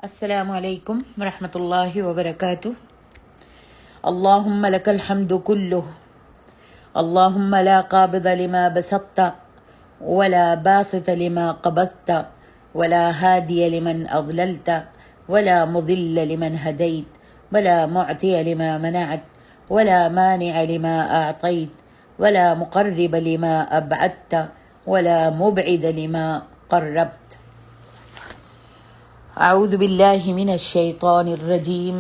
السلام علیکم ورحمۃ اللہ وبرکاتہ۔ اللہم لک الحمد کلہ، اللہم لا قابض لما بسطت ولا باسط لما قبضت ولا ہادی لمن اضللت ولا مضل لمن ہدیت ولا معطی لما منعت ولا مانع لما اعطیت ولا مقرب لما ابعدت ولا مبعد لما قربت۔ اعوذ باللہ من الشیطان الرجیم۔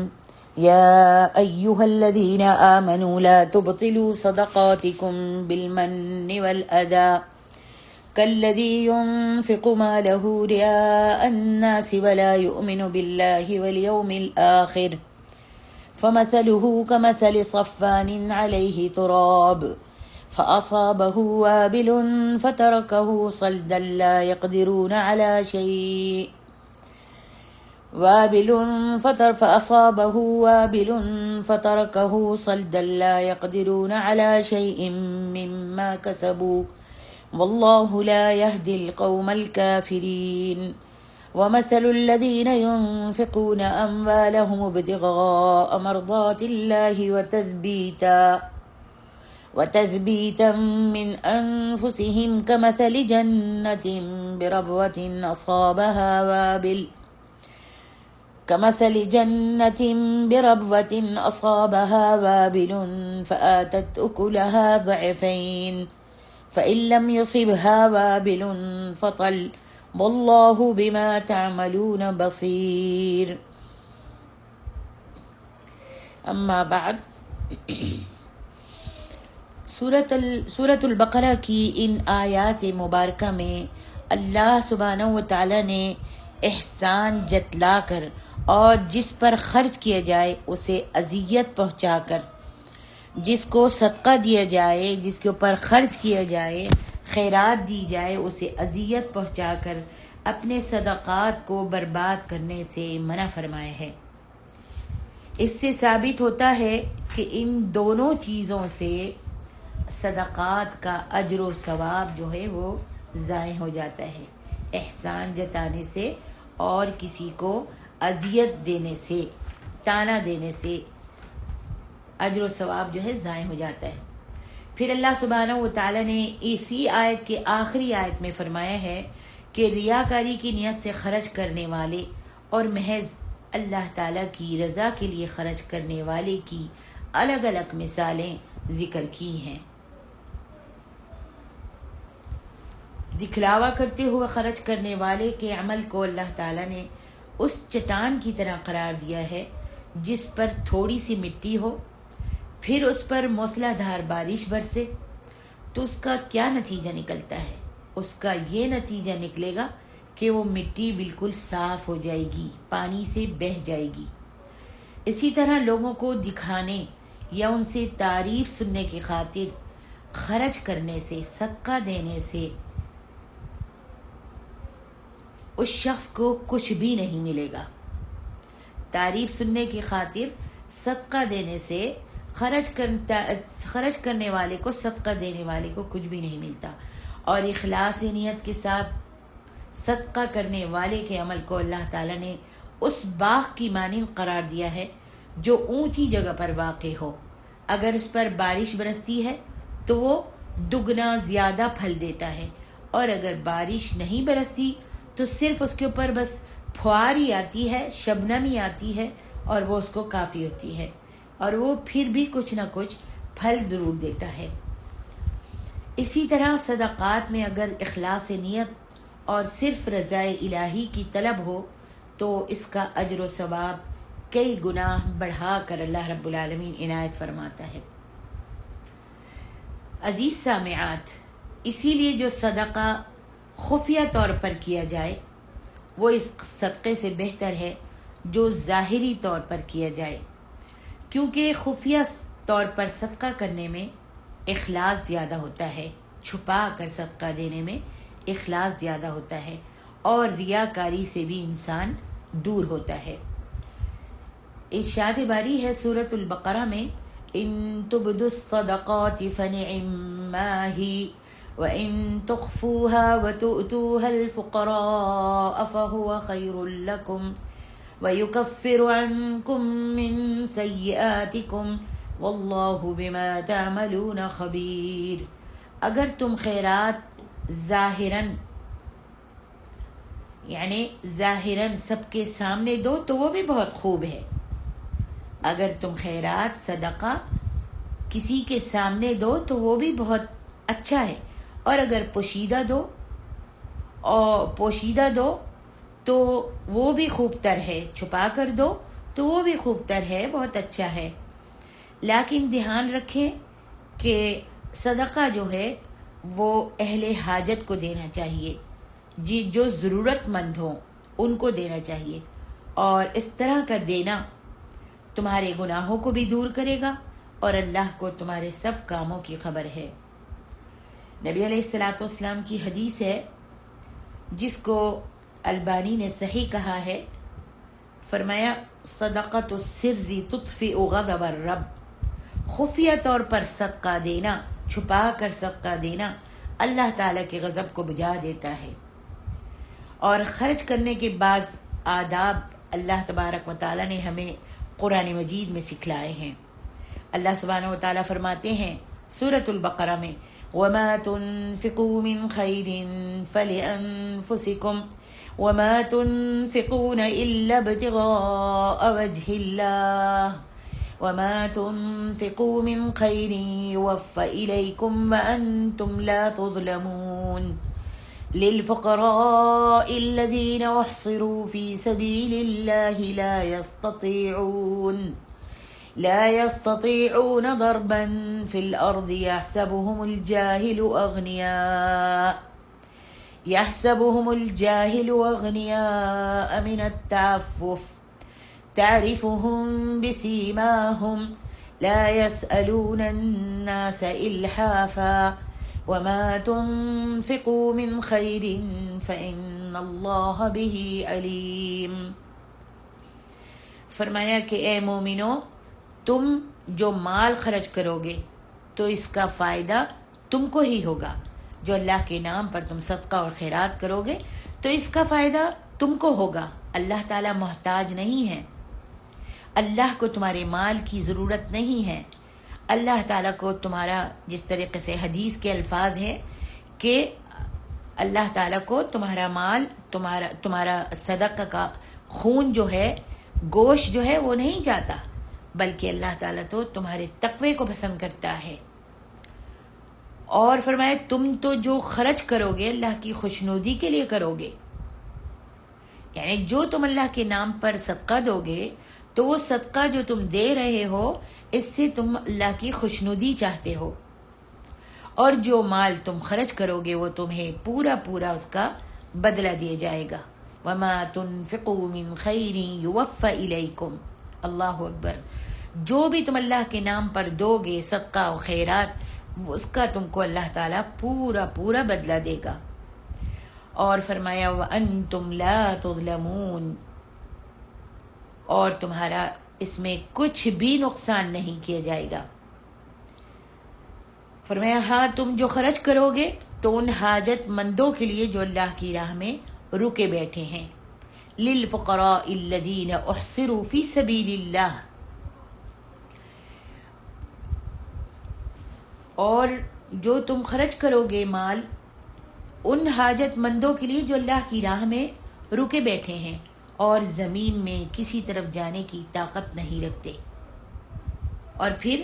یا ایہا الذین آمنوا لا تبطلوا صدقاتکم بالمن والأذى كالذي ينفق ماله رئاء الناس ولا يؤمن بالله واليوم الآخر فمثله كمثل صفان عليه تراب فأصابه وابل فتركه صلدا لا يقدرون على شيء فأصابه وابل فتركه صلدا لا يقدرون على شيء مما كسبوا والله لا يهدي القوم الكافرين۔ ومثل الذين ينفقون أموالهم ابتغاء مرضات الله وتثبيتا من أنفسهم كمثل جنة بربوة أصابها وابل فآتت أكلها ضعفين فإن لم يصبها وابل فطل والله بما تعملون بصير۔ اما بعد، سورۃ البقرہ کی ان آیات مبارکہ میں اللہ سبحانہ و تعالی نے احسان جتلا کر اور جس پر خرچ کیا جائے اسے اذیت پہنچا کر، جس کو صدقہ دیا جائے، جس کے اوپر خرچ کیا جائے، خیرات دی جائے، اسے اذیت پہنچا کر اپنے صدقات کو برباد کرنے سے منع فرمایا ہے۔ اس سے ثابت ہوتا ہے کہ ان دونوں چیزوں سے صدقات کا اجر و ثواب جو ہے وہ ضائع ہو جاتا ہے۔ احسان جتانے سے اور کسی کو اذیت دینے سے، طعنہ دینے سے اجر و ثواب جو ہے ضائع ہو جاتا ہے۔ پھر اللہ سبحانہ و تعالیٰ نے اسی آیت کے آخری آیت میں فرمایا ہے کہ ریاکاری کی نیت سے خرچ کرنے والے اور محض اللہ تعالیٰ کی رضا کے لیے خرچ کرنے والے کی الگ الگ مثالیں ذکر کی ہیں۔ دکھلاوا کرتے ہوئے خرچ کرنے والے کے عمل کو اللہ تعالیٰ نے اس چٹان کی طرح قرار دیا ہے جس پر تھوڑی سی مٹی ہو، پھر اس پر موسلا دھار بارش برسے تو اس کا کیا نتیجہ نکلتا ہے؟ اس کا یہ نتیجہ نکلے گا کہ وہ مٹی بالکل صاف ہو جائے گی، پانی سے بہہ جائے گی۔ اسی طرح لوگوں کو دکھانے یا ان سے تعریف سننے کی خاطر خرچ کرنے سے، صدقہ دینے سے اس شخص کو کچھ بھی نہیں ملے گا۔ تعریف سننے کی خاطر صدقہ دینے سے خرچ کرنے والے کو، صدقہ دینے والے کو کچھ بھی نہیں ملتا، اور اخلاص نیت کے ساتھ صدقہ کرنے والے کے عمل کو اللہ تعالیٰ نے اس باغ کی مانند قرار دیا ہے جو اونچی جگہ پر واقع ہو۔ اگر اس پر بارش برستی ہے تو وہ دگنا زیادہ پھل دیتا ہے، اور اگر بارش نہیں برستی تو صرف اس کے اوپر بس پھوار ہی آتی ہے، شبنم ہی آتی ہے، اور وہ اس کو کافی ہوتی ہے، اور وہ پھر بھی کچھ نہ کچھ پھل ضرور دیتا ہے۔ اسی طرح صدقات میں اگر اخلاص نیت اور صرف رضائے الہی کی طلب ہو تو اس کا اجر و ثواب کئی گنا بڑھا کر اللہ رب العالمین عنایت فرماتا ہے۔ عزیز سامعات، اسی لیے جو صدقہ خفیہ طور پر کیا جائے وہ اس صدقے سے بہتر ہے جو ظاہری طور پر کیا جائے، کیونکہ خفیہ طور پر صدقہ کرنے میں اخلاص زیادہ ہوتا ہے، چھپا کر صدقہ دینے میں اخلاص زیادہ ہوتا ہے، اور ریاکاری سے بھی انسان دور ہوتا ہے۔ ارشاد باری ہے سورۃ البقرہ میں، ان تبدوا الصدقات فنعما ہی وَإِن تُخْفُوهَا وَتُؤْتُوهَا الْفُقَرَاءَ فَهُوَ خَيْرٌ لَكُمْ وَيُكَفِّرُ عَنْكُم مِّن سَيِّئَاتِكُمْ وَاللَّهُ بِمَا تَعْمَلُونَ خَبِيرٌ۔ اگر تم خیرات ظاہراً یعنی ظاہراً سب کے سامنے دو تو وہ بھی بہت خوب ہے۔ اگر تم خیرات صدقہ کسی کے سامنے دو تو وہ بھی بہت اچھا ہے، اور اگر پوشیدہ دو تو وہ بھی خوب تر ہے، چھپا کر دو تو وہ بھی خوب تر ہے، بہت اچھا ہے۔ لیکن دھیان رکھیں کہ صدقہ جو ہے وہ اہل حاجت کو دینا چاہیے، جو ضرورت مند ہوں ان کو دینا چاہیے، اور اس طرح کا دینا تمہارے گناہوں کو بھی دور کرے گا، اور اللہ کو تمہارے سب کاموں کی خبر ہے۔ نبی علیہ الصلوۃ والسلام کی حدیث ہے جس کو البانی نے صحیح کہا ہے، فرمایا صدقۃ السر تطفئ غضب الرب، خفیہ طور پر صدقہ دینا، چھپا کر صدقہ دینا اللہ تعالیٰ کے غضب کو بجھا دیتا ہے۔ اور خرچ کرنے کے بعض آداب اللہ تبارک و تعالیٰ نے ہمیں قرآن مجید میں سکھلائے ہیں۔ اللہ سبحانہ و تعالیٰ فرماتے ہیں سورۃ البقرہ میں، وَمَا تُنْفِقُوا مِنْ خَيْرٍ فَلِأَنفُسِكُمْ وَمَا تُنْفِقُونَ إِلَّا ابْتِغَاءَ وَجْهِ اللَّهِ وَمَا تُنْفِقُوا مِنْ خَيْرٍ يُوَفَّ إِلَيْكُمْ وَأَنْتُمْ لَا تُظْلَمُونَ لِلْفُقَرَاءِ الَّذِينَ أُحْصِرُوا فِي سَبِيلِ اللَّهِ لا يستطيعون ضربا في الأرض يحسبهم الجاهل أغنياء من التعفف تعرفهم بسيماهم لا يسألون الناس إلحافا وما تنفقوا من خير فإن الله به عليم۔ فرمایا کہ اے مومنو، تم جو مال خرچ کرو گے تو اس کا فائدہ تم کو ہی ہوگا۔ جو اللہ کے نام پر تم صدقہ اور خیرات کرو گے تو اس کا فائدہ تم کو ہوگا۔ اللہ تعالیٰ محتاج نہیں ہے، اللہ کو تمہارے مال کی ضرورت نہیں ہے۔ اللہ تعالیٰ کو تمہارا، جس طریقے سے حدیث کے الفاظ ہے کہ اللہ تعالیٰ کو تمہارا مال، تمہارا صدقہ کا خون جو ہے، گوشت جو ہے وہ نہیں جاتا، بلکہ اللہ تعالیٰ تو تمہارے تقوی کو پسند کرتا ہے۔ اور فرمایا تم تو جو خرچ کرو گے اللہ کی خوشنودی کے لیے کرو گے، یعنی جو تم اللہ کے نام پر صدقہ دو گے تو وہ صدقہ جو تم دے رہے ہو اس سے تم اللہ کی خوشنودی چاہتے ہو، اور جو مال تم خرچ کرو گے وہ تمہیں پورا پورا اس کا بدلہ دیا جائے گا۔ وَمَا تُنْفِقُوا مِنْ خَيْرٍ يُوَفَّ إِلَيْكُمْ، اللہ اکبر، جو بھی تم اللہ کے نام پر دو گے صدقہ و خیرات، اس کا تم کو اللہ تعالیٰ پورا پورا بدلہ دے گا۔ اور فرمایا وَأَنْتُمْ لَا تُظْلَمُونَ، اور تمہارا اس میں کچھ بھی نقصان نہیں کیا جائے گا۔ فرمایا ہاں تم جو خرچ کرو گے تو ان حاجت مندوں کے لیے جو اللہ کی راہ میں رکے بیٹھے ہیں، لِلْفُقَرَاءِ الَّذِينَ أُحْصِرُوا فِي سَبِيلِ اللَّهِ، اور جو تم خرچ کرو گے مال ان حاجت مندوں کے لیے جو اللہ کی راہ میں رکے بیٹھے ہیں اور زمین میں کسی طرف جانے کی طاقت نہیں رکھتے، اور پھر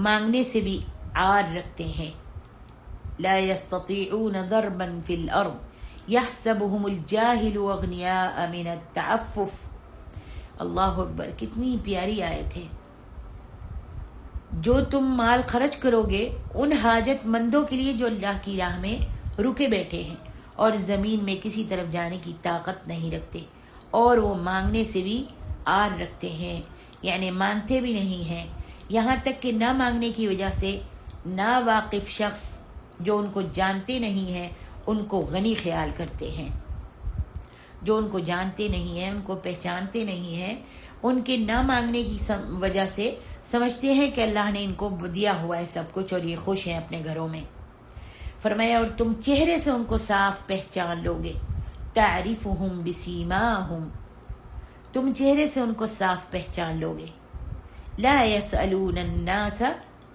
مانگنے سے بھی عار رکھتے ہیں۔ لا يستطيعون ضربا في الأرض يحسبهم الجاهل أغنياء من التعفف۔ اللہ اکبر، کتنی پیاری آیت ہے۔ جو تم مال خرچ کرو گے ان حاجت مندوں کے لیے جو اللہ کی راہ میں رکے بیٹھے ہیں اور زمین میں کسی طرف جانے کی طاقت نہیں رکھتے، اور وہ مانگنے سے بھی عار رکھتے ہیں، یعنی مانگتے بھی نہیں ہیں، یہاں تک کہ نہ مانگنے کی وجہ سے نا واقف شخص جو ان کو جانتے نہیں ہیں ان کو غنی خیال کرتے ہیں، جو ان کو جانتے نہیں ہیں، ان کو پہچانتے نہیں ہیں، ان کے نہ مانگنے کی وجہ سے سمجھتے ہیں کہ اللہ نے ان کو دیا ہوا ہے سب کچھ اور یہ خوش ہیں اپنے گھروں میں۔ فرمایا اور تم چہرے سے ان کو صاف پہچان لو گے، تعرفهم بسیماہم، تم چہرے سے ان کو صاف پہچان لو گے. لا يسألون الناس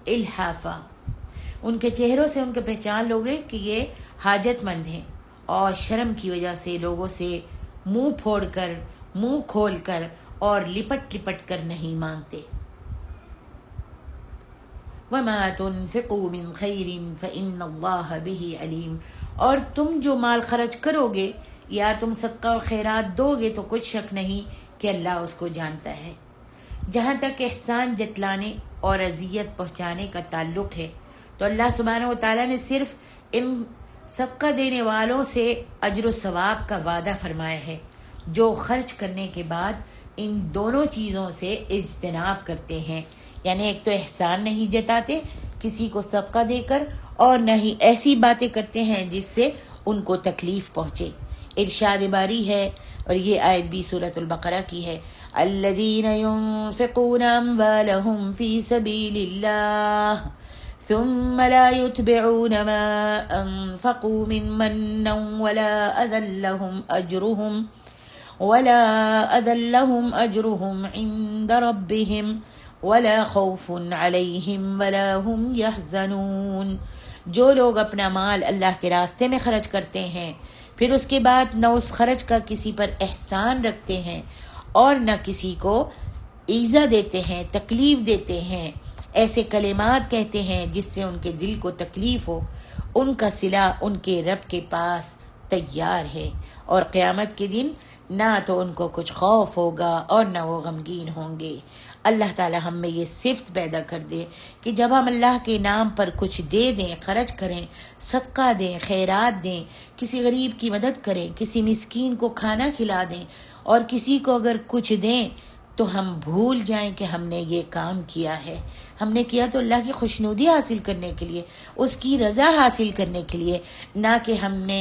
الحافا، ان کے چہروں سے ان کو پہچان لو گے کہ یہ حاجت مند ہیں، اور شرم کی وجہ سے لوگوں سے منہ پھوڑ کر، منہ کھول کر اور لپٹ لپٹ کر نہیں مانگتے. وَمَا تُنْفِقُوا مِنْ خَيْرٍ فَإِنَّ اللَّهَ بِهِ عَلِيمٌ، اور تم جو مال خرچ کرو گے یا تم صدقہ اور خیرات دو گے تو کچھ شک نہیں کہ اللہ اس کو جانتا ہے. جہاں تک احسان جتلانے اور اذیت پہنچانے کا تعلق ہے تو اللہ سبحانہ و تعالیٰ نے صرف ان صدقہ دینے والوں سے اجر و ثواب کا وعدہ فرمایا ہے جو خرچ کرنے کے بعد ان دونوں چیزوں سے اجتناب کرتے ہیں. یعنی ایک تو احسان نہیں جتاتے کسی کو صدقہ دے کر، اور نہ ہی ایسی باتیں کرتے ہیں جس سے ان کو تکلیف پہنچے. ارشاد باری ہے، اور یہ آیت بھی سورۃ البقرہ کی ہے، الذین ينفقون اموالهم فی سبیل اللہ ثم لا يتبعون ما انفقوا منا ولا اذى لهم اجرهم عند ربهم ولا خوف علیہم ولا هم يحزنون. جو لوگ اپنا مال اللہ کے راستے میں خرچ کرتے ہیں پھر اس کے بعد نہ اس خرچ کا کسی پر احسان رکھتے ہیں اور نہ کسی کو ایذا دیتے ہیں، تکلیف دیتے ہیں، ایسے کلمات کہتے ہیں جس سے ان کے دل کو تکلیف ہو، ان کا صلہ ان کے رب کے پاس تیار ہے، اور قیامت کے دن نہ تو ان کو کچھ خوف ہوگا اور نہ وہ غمگین ہوں گے. اللہ تعالی ہم میں یہ صفت پیدا کر دے کہ جب ہم اللہ کے نام پر کچھ دے دیں، خرچ کریں، صدقہ دیں، خیرات دیں، کسی غریب کی مدد کریں، کسی مسکین کو کھانا کھلا دیں، اور کسی کو اگر کچھ دیں تو ہم بھول جائیں کہ ہم نے یہ کام کیا ہے. ہم نے کیا تو اللہ کی خوشنودی حاصل کرنے کے لیے، اس کی رضا حاصل کرنے کے لیے، نہ کہ ہم نے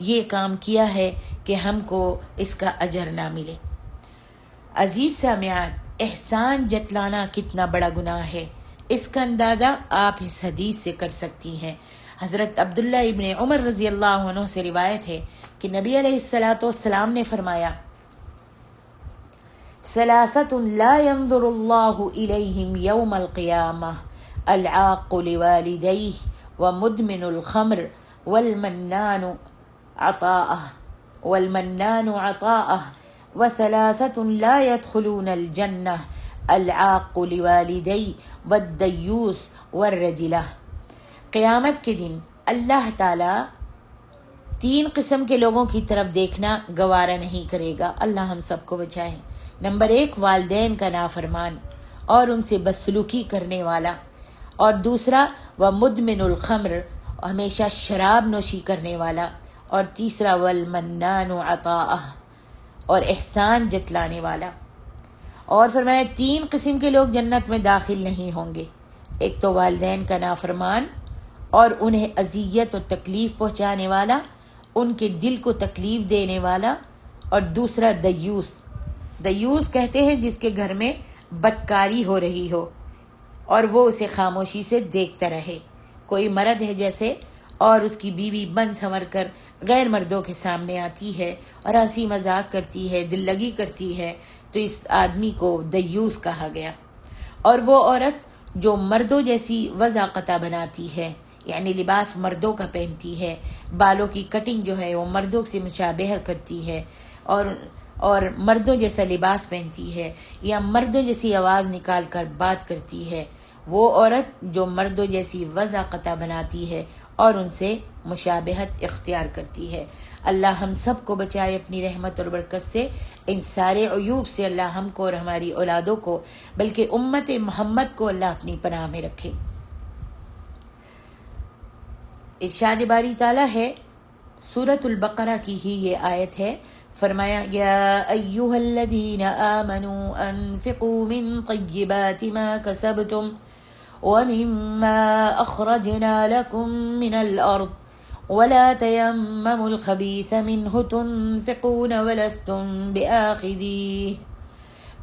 یہ کام کیا ہے کہ ہم کو اس کا اجر نہ ملے. عزیز سامعات، احسان جتلانا کتنا بڑا گناہ ہے، اس کا اندازہ آپ اس حدیث سے کر سکتی ہیں. حضرت عبداللہ ابن عمر رضی اللہ عنہ سے روایت ہے کہ نبی علیہ السلام نے فرمایا، ثلاثۃ لا ينظر اللہ الیہم یوم القیامہ العاق لوالدیہ ومدمن الخمر والمنان عطاءہ وثلاثة لا يدخلون الجنة العاق لوالدی والدیوس والرجلہ. قیامت کے دن اللہ تعالی 3 قسم کے لوگوں کی طرف دیکھنا گوارا نہیں کرے گا. اللہ ہم سب کو بچائے. نمبر 1، والدین کا نافرمان اور ان سے بدسلوکی کرنے والا، اور دوسرا ومدمن الخمر، ہمیشہ شراب نوشی کرنے والا، اور تیسرا والمنان عطاءہ، اور احسان جتلانے والا. اور فرمایا 3 قسم کے لوگ جنت میں داخل نہیں ہوں گے. ایک تو والدین کا نافرمان اور انہیں اذیت و تکلیف پہنچانے والا، ان کے دل کو تکلیف دینے والا، اور دوسرا دیوس. دیوس کہتے ہیں جس کے گھر میں بدکاری ہو رہی ہو اور وہ اسے خاموشی سے دیکھتا رہے. کوئی مرد ہے جیسے، اور اس کی بیوی بن سنور کر غیر مردوں کے سامنے آتی ہے اور ہنسی مذاق کرتی ہے، دل لگی کرتی ہے، تو اس آدمی کو دیوس کہا گیا. اور وہ عورت جو مردوں جیسی وضاقتہ بناتی ہے، یعنی لباس مردوں کا پہنتی ہے، بالوں کی کٹنگ جو ہے وہ مردوں سے مشابہت کرتی ہے، اور مردوں جیسا لباس پہنتی ہے، یا مردوں جیسی آواز نکال کر بات کرتی ہے، وہ عورت جو مردوں جیسی وضاقتہ بناتی ہے اور ان سے مشابہت اختیار کرتی ہے. اللہ ہم سب کو بچائے اپنی رحمت اور برکت سے. ان سارے عیوب سے اللہ ہم کو اور ہماری اولادوں کو، بلکہ امت محمد کو اللہ اپنی پناہ میں رکھے. ارشاد باری تعالیٰ ہے، سورۃ البقرہ کی ہی یہ آیت ہے، فرمایا یا ایھا الذین آمنوا انفقوا من طیبات ما کسبتم ومما اخرجنا لكم من الارض ولا تيمموا الخبيث منه تنفقون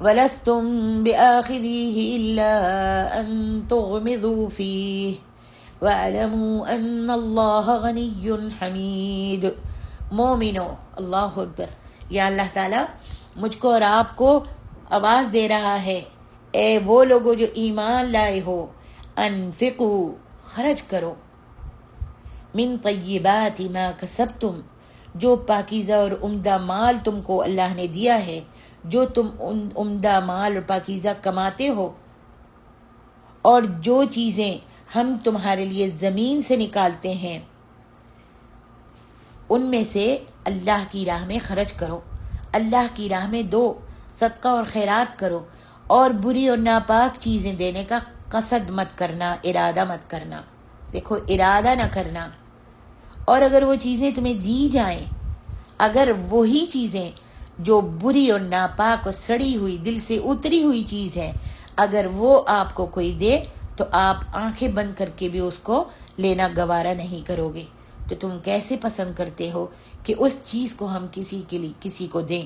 ولستم بآخذيه إلا أن تغمضوا فيه واعلموا ان اللہ غنی حمید. مومنو، اللہ اکبر، یا اللہ تعالیٰ مجھ کو اور آپ کو آواز دے رہا ہے، اے وہ لوگوں جو ایمان لائے ہو، انفقو خرچ کرو، من طیبات ما کسبتم جو پاکیزہ اور عمدہ مال تم کو اللہ نے دیا ہے، جو تم عمدہ مال اور پاکیزہ کماتے ہو، اور جو چیزیں ہم تمہارے لیے زمین سے نکالتے ہیں ان میں سے اللہ کی راہ میں خرچ کرو، اللہ کی راہ میں دو، صدقہ اور خیرات کرو، اور بری اور ناپاک چیزیں دینے کا قصد مت کرنا، ارادہ مت کرنا، دیکھو ارادہ نہ کرنا۔ اور اگر وہ چیزیں تمہیں دی جائیں، اگر وہی چیزیں جو بری اور ناپاک اور سڑی ہوئی دل سے اتری ہوئی چیز ہے، اگر وہ آپ کو کوئی دے تو آپ آنکھیں بند کر کے بھی اس کو لینا گوارا نہیں کرو گے، تو تم کیسے پسند کرتے ہو کہ اس چیز کو ہم کسی کو دیں،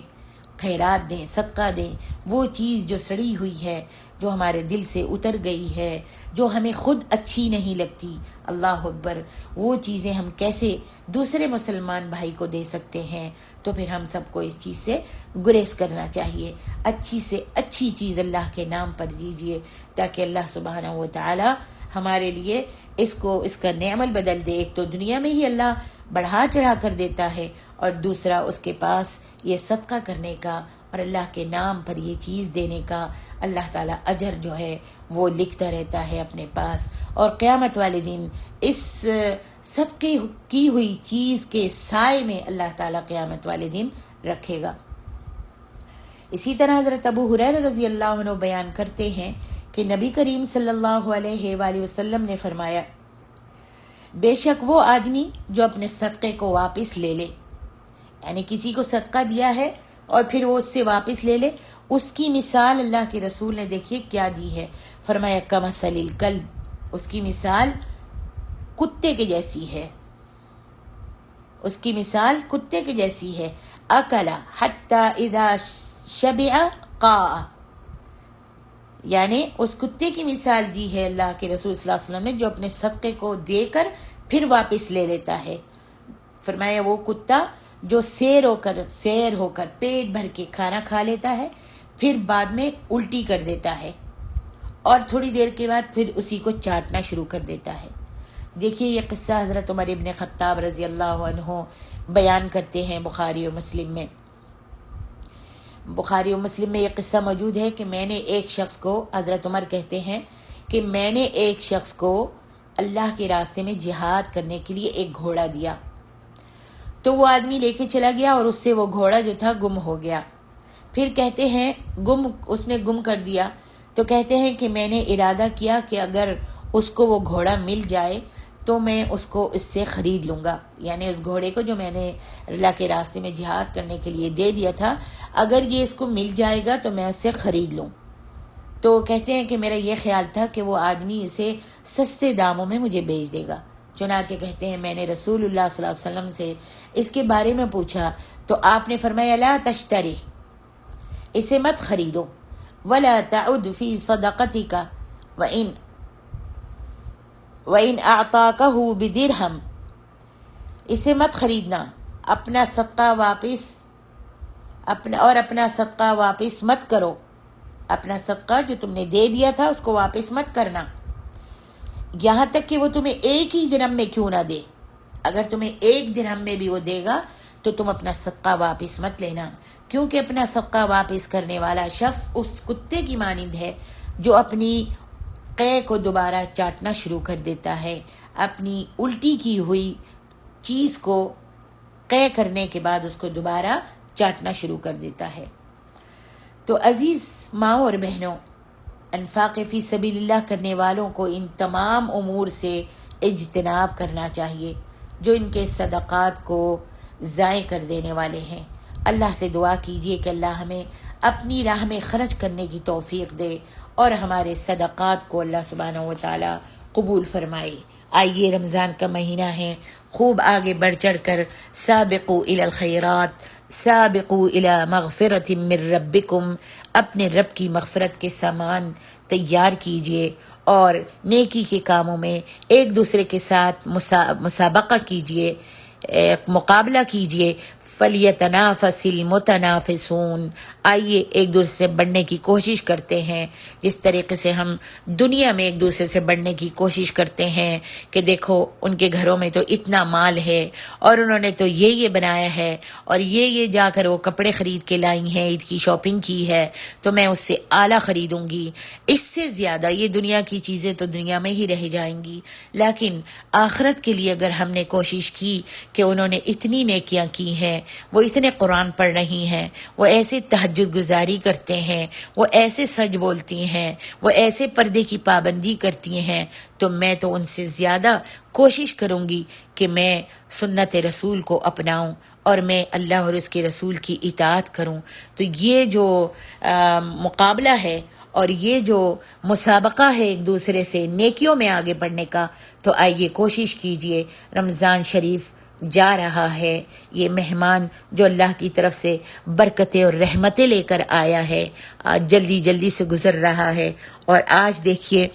خیرات دیں، صدقہ دیں، وہ چیز جو سڑی ہوئی ہے، جو ہمارے دل سے اتر گئی ہے، جو ہمیں خود اچھی نہیں لگتی، اللہ اکبر، وہ چیزیں ہم کیسے دوسرے مسلمان بھائی کو دے سکتے ہیں؟ تو پھر ہم سب کو اس چیز سے گریز کرنا چاہیے، اچھی سے اچھی چیز اللہ کے نام پر دیجیے، تاکہ اللہ سبحانہ و تعالی ہمارے لیے اس کا نعمت بدل دے۔ ایک تو دنیا میں ہی اللہ بڑھا چڑھا کر دیتا ہے، اور دوسرا اس کے پاس یہ صدقہ کرنے کا اور اللہ کے نام پر یہ چیز دینے کا اللہ تعالیٰ اجر جو ہے وہ لکھتا رہتا ہے اپنے پاس، اور قیامت والے دن اس صدقے کی ہوئی چیز کے سائے میں اللہ تعالیٰ قیامت والے دن رکھے گا۔ اسی طرح حضرت ابو ہریرہ رضی اللہ عنہ بیان کرتے ہیں کہ نبی کریم صلی اللہ علیہ وآلہ وسلم نے فرمایا، بے شک وہ آدمی جو اپنے صدقے کو واپس لے لے، یعنی کسی کو صدقہ دیا ہے اور پھر وہ اس سے واپس لے لے، اس کی مثال اللہ کے رسول نے دیکھیے کیا دی ہے، فرمایا کمثل الکلب، اس کی مثال کتے کے جیسی ہے، اس کی مثال کتے کے جیسی ہے، اکل حتی اذا شبع قاء، یعنی اس کتے کی مثال دی ہے اللہ کے رسول صلی اللہ علیہ وسلم نے جو اپنے صدقے کو دے کر پھر واپس لے لیتا ہے۔ فرمایا وہ کتا جو سیر ہو کر پیٹ بھر کے کھانا کھا لیتا ہے، پھر بعد میں الٹی کر دیتا ہے، اور تھوڑی دیر کے بعد پھر اسی کو چاٹنا شروع کر دیتا ہے۔ دیکھیے یہ قصہ حضرت عمر ابن خطاب رضی اللہ عنہ بیان کرتے ہیں بخاری اور مسلم میں۔ بخاری و مسلم میں یہ قصہ موجود ہے کہ میں نے ایک شخص کو، حضرت عمر کہتے ہیں کہ میں نے ایک شخص کو اللہ کے راستے میں جہاد کرنے کے لیے ایک گھوڑا دیا، تو وہ آدمی لے کے چلا گیا اور اس سے وہ گھوڑا جو تھا گم ہو گیا۔ پھر کہتے ہیں اس نے گم کر دیا، تو کہتے ہیں کہ میں نے ارادہ کیا کہ اگر اس کو وہ گھوڑا مل جائے تو میں اس کو اس سے خرید لوں گا، یعنی اس گھوڑے کو جو میں نے اللہ کے راستے میں جہاد کرنے کے لیے دے دیا تھا، اگر یہ اس کو مل جائے گا تو میں اس سے خرید لوں۔ تو کہتے ہیں کہ میرا یہ خیال تھا کہ وہ آدمی اسے سستے داموں میں مجھے بیچ دے گا، چنانچہ کہتے ہیں میں نے رسول اللہ صلی اللہ علیہ وسلم سے اس کے بارے میں پوچھا تو آپ نے فرمایا لا تشتری، اسے مت خریدو، ولا تعد فی صدقتک وَإِنْ أَعْطَاكَهُ بِدِرْهَمٍ، اسے مت خریدنا، اپنا صدقہ واپس مت کرو، اپنا صدقہ جو تم نے دے دیا تھا اس کو واپس مت کرنا، یہاں تک کہ وہ تمہیں ایک ہی درہم میں کیوں نہ دے، اگر تمہیں ایک درہم میں بھی وہ دے گا تو تم اپنا صدقہ واپس مت لینا، کیونکہ اپنا صدقہ واپس کرنے والا شخص اس کتے کی مانند ہے جو اپنی قے کو دوبارہ چاٹنا شروع کر دیتا ہے، اپنی الٹی کی ہوئی چیز کو قے کرنے کے بعد اس کو دوبارہ چاٹنا شروع کر دیتا ہے۔ تو عزیز ماؤں اور بہنوں، انفاق فی سبیل اللہ کرنے والوں کو ان تمام امور سے اجتناب کرنا چاہیے جو ان کے صدقات کو ضائع کر دینے والے ہیں۔ اللہ سے دعا کیجیے کہ اللہ ہمیں اپنی راہ میں خرچ کرنے کی توفیق دے اور ہمارے صدقات کو اللہ سبحانہ و تعالی قبول فرمائے۔ آئیے رمضان کا مہینہ ہے، خوب آگے بڑھ چڑھ کر سابقوا الی الخیرات، سابقوا الی مغفرۃ من ربکم، اپنے رب کی مغفرت کے سامان تیار کیجیے اور نیکی کے کاموں میں ایک دوسرے کے ساتھ مسابقہ کیجیے، مقابلہ کیجیے۔ فَلْيَتَنَافَسِ الْمُتَنَافِسُونَ، آئیے ایک دوسرے سے بڑھنے کی کوشش کرتے ہیں، جس طریقے سے ہم دنیا میں ایک دوسرے سے بڑھنے کی کوشش کرتے ہیں کہ دیکھو ان کے گھروں میں تو اتنا مال ہے اور انہوں نے تو یہ بنایا ہے اور یہ جا کر وہ کپڑے خرید کے لائی ہیں، عید کی شاپنگ کی ہے تو میں اس سے اعلیٰ خریدوں گی، اس سے زیادہ یہ دنیا کی چیزیں تو دنیا میں ہی رہ جائیں گی، لیکن آخرت کے لیے اگر ہم نے کوشش کی کہ انہوں نے اتنی نیکیاں کی ہیں، وہ اتنے قرآن پڑھ رہی ہیں، وہ ایسے تہجد گزاری کرتے ہیں، وہ ایسے سچ بولتی ہیں، وہ ایسے پردے کی پابندی کرتی ہیں، تو میں تو ان سے زیادہ کوشش کروں گی کہ میں سنت رسول کو اپناؤں اور میں اللہ اور اس کے رسول کی اطاعت کروں۔ تو یہ جو مقابلہ ہے اور یہ جو مسابقہ ہے ایک دوسرے سے نیکیوں میں آگے بڑھنے کا، تو آئیے کوشش کیجئے۔ رمضان شریف جا رہا ہے، یہ مہمان جو اللہ کی طرف سے برکتیں اور رحمتیں لے کر آیا ہے، آج جلدی جلدی سے گزر رہا ہے، اور آج دیکھیے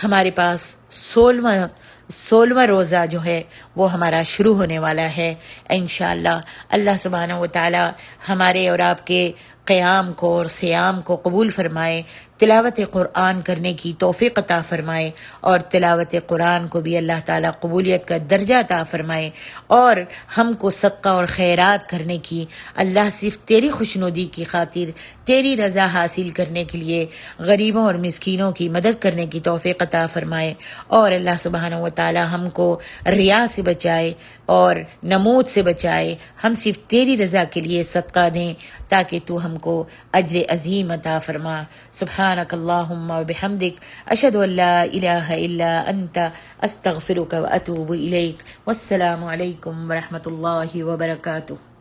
ہمارے پاس 16واں روزہ جو ہے وہ ہمارا شروع ہونے والا ہے۔ انشاءاللہ اللہ سبحانہ و تعالی ہمارے اور آپ کے قیام کو اور صیام کو قبول فرمائے، تلاوت قرآن کرنے کی توفیق عطا فرمائے، اور تلاوت قرآن کو بھی اللہ تعالیٰ قبولیت کا درجہ عطا فرمائے، اور ہم کو صدقہ اور خیرات کرنے کی، اللہ صرف تیری خوشنودی کی خاطر تیری رضا حاصل کرنے کے لیے غریبوں اور مسکینوں کی مدد کرنے کی توفیق عطا فرمائے، اور اللہ سبحانہ و تعالیٰ ہم کو ریا سے بچائے اور نمود سے بچائے، ہم صرف تیری رضا کے لیے صدقہ دیں تاکہ تو ہم کو اجر عظیم عطا فرما۔ سبحانک اللہم و بحمدک، اشہد ان لا الہ الا انت، استغفرک و اتوب الیک۔ والسلام علیکم ورحمۃ اللہ وبرکاتہ۔